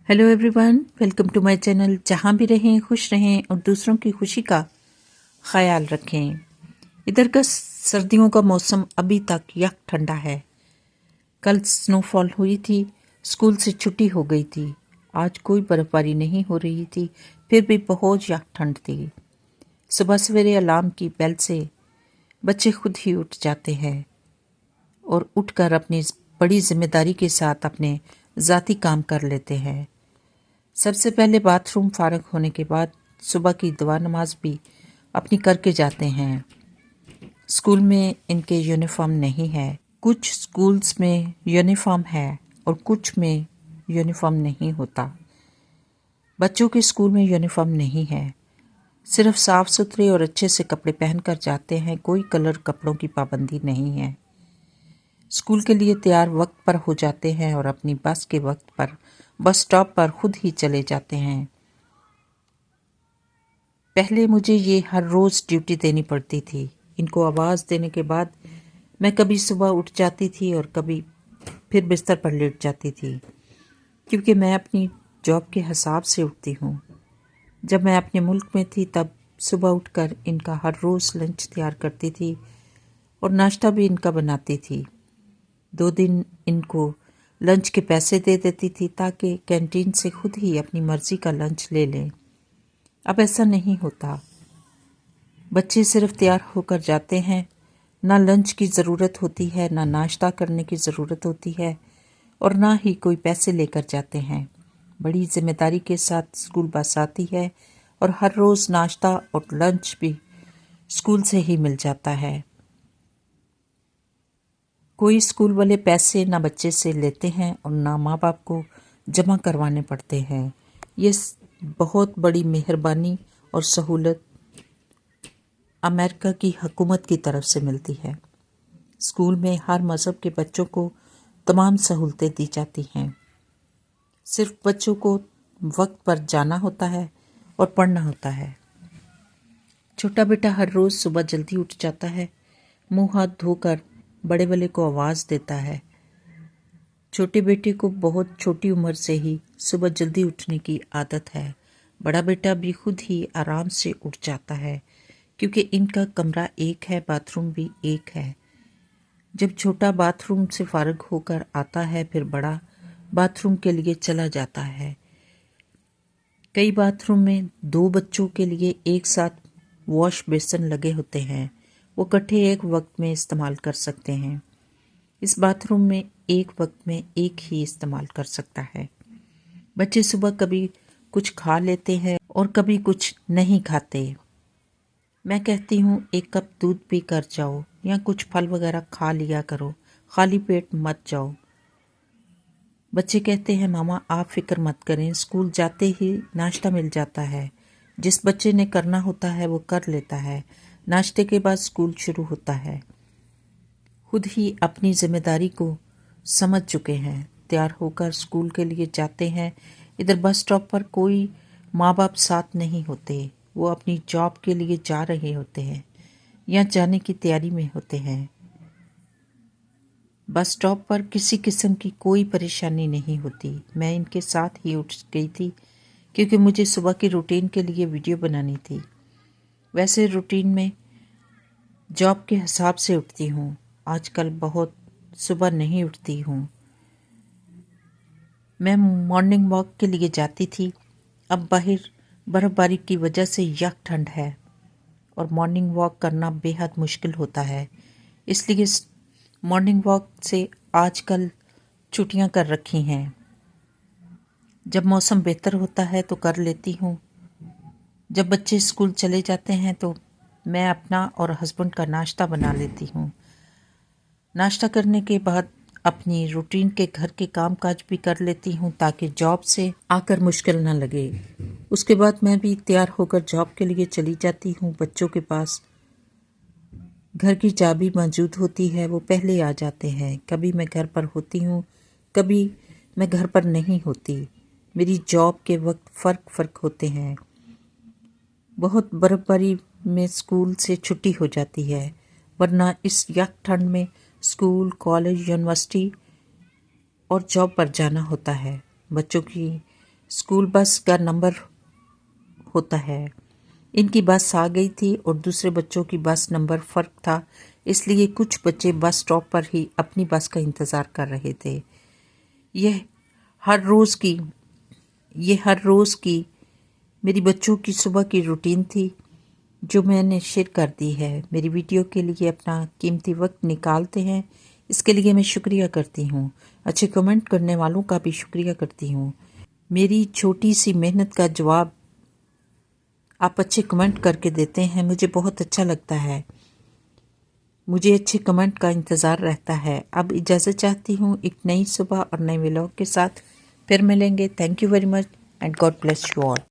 Hello everyone, welcome to my channel. जहाँ भी रहें खुश रहें और दूसरों की खुशी का ख्याल रखें। इधर का सर्दियों का मौसम अभी तक यक ठंडा है। कल स्नोफॉल हुई थी, स्कूल से छुट्टी हो गई थी। आज कोई बर्फबारी नहीं हो रही थी, फिर भी बहुत यक ठंड थी। सुबह सवेरे अलार्म की बेल से बच्चे खुद ही उठ जाते हैं और उठकर अपनी बड़ी जिम्मेदारी के साथ अपने ज़ाती काम कर लेते हैं। सबसे पहले बाथरूम फारग होने के बाद सुबह की दुआ नमाज भी अपनी करके जाते हैं। स्कूल में इनके यूनिफॉर्म नहीं है। कुछ स्कूल्स में यूनिफॉर्म है और कुछ में यूनिफॉर्म नहीं होता। बच्चों के स्कूल में यूनिफॉर्म नहीं है, सिर्फ साफ सुथरे और अच्छे से कपड़े पहनकर जाते हैं। कोई कलर कपड़ों की पाबंदी नहीं है। स्कूल के लिए तैयार वक्त पर हो जाते हैं और अपनी बस के वक्त पर बस स्टॉप पर खुद ही चले जाते हैं। पहले मुझे ये हर रोज़ ड्यूटी देनी पड़ती थी। इनको आवाज़ देने के बाद मैं कभी सुबह उठ जाती थी और कभी फिर बिस्तर पर लेट जाती थी, क्योंकि मैं अपनी जॉब के हिसाब से उठती हूँ। जब मैं अपने मुल्क में थी तब सुबह उठकर इनका हर रोज़ लंच तैयार करती थी और नाश्ता भी इनका बनाती थी। 2 दिन इनको लंच के पैसे दे देती थी ताकि कैंटीन से खुद ही अपनी मर्ज़ी का लंच ले लें। अब ऐसा नहीं होता। बच्चे सिर्फ तैयार होकर जाते हैं। ना लंच की ज़रूरत होती है, ना नाश्ता करने की ज़रूरत होती है और ना ही कोई पैसे लेकर जाते हैं। बड़ी जिम्मेदारी के साथ स्कूल बस आती है और हर रोज़ नाश्ता और लंच भी स्कूल से ही मिल जाता है। कोई स्कूल वाले पैसे ना बच्चे से लेते हैं और ना माँ बाप को जमा करवाने पड़ते हैं। ये बहुत बड़ी मेहरबानी और सहूलत अमेरिका की हुकूमत की तरफ से मिलती है। स्कूल में हर मज़हब के बच्चों को तमाम सहूलतें दी जाती हैं। सिर्फ बच्चों को वक्त पर जाना होता है और पढ़ना होता है। छोटा बेटा हर रोज़ सुबह जल्दी उठ जाता है, मुंह हाथ धोकर बड़े वाले को आवाज़ देता है। छोटे बेटे को बहुत छोटी उम्र से ही सुबह जल्दी उठने की आदत है। बड़ा बेटा भी खुद ही आराम से उठ जाता है, क्योंकि इनका कमरा एक है, बाथरूम भी एक है। जब छोटा बाथरूम से फारग होकर आता है, फिर बड़ा बाथरूम के लिए चला जाता है। कई बाथरूम में 2 बच्चों के लिए एक साथ वॉश बेसिन लगे होते हैं। वो इकट्ठे एक वक्त में इस्तेमाल कर सकते हैं। इस बाथरूम में एक वक्त में एक ही इस्तेमाल कर सकता है। बच्चे सुबह कभी कुछ खा लेते हैं और कभी कुछ नहीं खाते। मैं कहती हूँ 1 कप दूध पी कर जाओ या कुछ फल वगैरह खा लिया करो, खाली पेट मत जाओ। बच्चे कहते हैं मामा आप फिक्र मत करें, स्कूल जाते ही नाश्ता मिल जाता है। जिस बच्चे ने करना होता है वो कर लेता है। नाश्ते के बाद स्कूल शुरू होता है। खुद ही अपनी जिम्मेदारी को समझ चुके हैं। तैयार होकर स्कूल के लिए जाते हैं। इधर बस स्टॉप पर कोई माँ बाप साथ नहीं होते। वो अपनी जॉब के लिए जा रहे होते हैं या जाने की तैयारी में होते हैं। बस स्टॉप पर किसी किस्म की कोई परेशानी नहीं होती। मैं इनके साथ ही उठ गई थी क्योंकि मुझे सुबह की रूटीन के लिए वीडियो बनानी थी। वैसे रूटीन में जॉब के हिसाब से उठती हूँ। आजकल बहुत सुबह नहीं उठती हूँ। मैं मॉर्निंग वॉक के लिए जाती थी। अब बाहर बर्फ़बारी की वजह से यक ठंड है और मॉर्निंग वॉक करना बेहद मुश्किल होता है। इसलिए मॉर्निंग वॉक से आजकल छुट्टियां कर रखी हैं। जब मौसम बेहतर होता है तो कर लेती हूँ। जब बच्चे स्कूल चले जाते हैं तो मैं अपना और हस्बैंड का नाश्ता बना लेती हूँ। नाश्ता करने के बाद अपनी रूटीन के घर के काम काज भी कर लेती हूँ ताकि जॉब से आकर मुश्किल ना लगे। उसके बाद मैं भी तैयार होकर जॉब के लिए चली जाती हूँ। बच्चों के पास घर की चाबी मौजूद होती है, वो पहले आ जाते हैं। कभी मैं घर पर होती हूँ, कभी मैं घर पर नहीं होती। मेरी जॉब के वक्त फ़र्क होते हैं। बहुत बर्फ़बारी में स्कूल से छुट्टी हो जाती है, वरना इस यक ठंड में स्कूल, कॉलेज, यूनिवर्सिटी और जॉब पर जाना होता है। बच्चों की स्कूल बस का नंबर होता है। इनकी बस आ गई थी और दूसरे बच्चों की बस नंबर फ़र्क था, इसलिए कुछ बच्चे बस स्टॉप पर ही अपनी बस का इंतज़ार कर रहे थे। यह हर रोज़ की मेरी बच्चों की सुबह की रूटीन थी, जो मैंने शेयर कर दी है। मेरी वीडियो के लिए अपना कीमती वक्त निकालते हैं, इसके लिए मैं शुक्रिया करती हूँ। अच्छे कमेंट करने वालों का भी शुक्रिया करती हूँ। मेरी छोटी सी मेहनत का जवाब आप अच्छे कमेंट करके देते हैं, मुझे बहुत अच्छा लगता है। मुझे अच्छे कमेंट का इंतज़ार रहता है। अब इजाज़त चाहती हूँ, एक नई सुबह और नए व्लॉग के साथ फिर मिलेंगे। Thank you very much and God bless you all.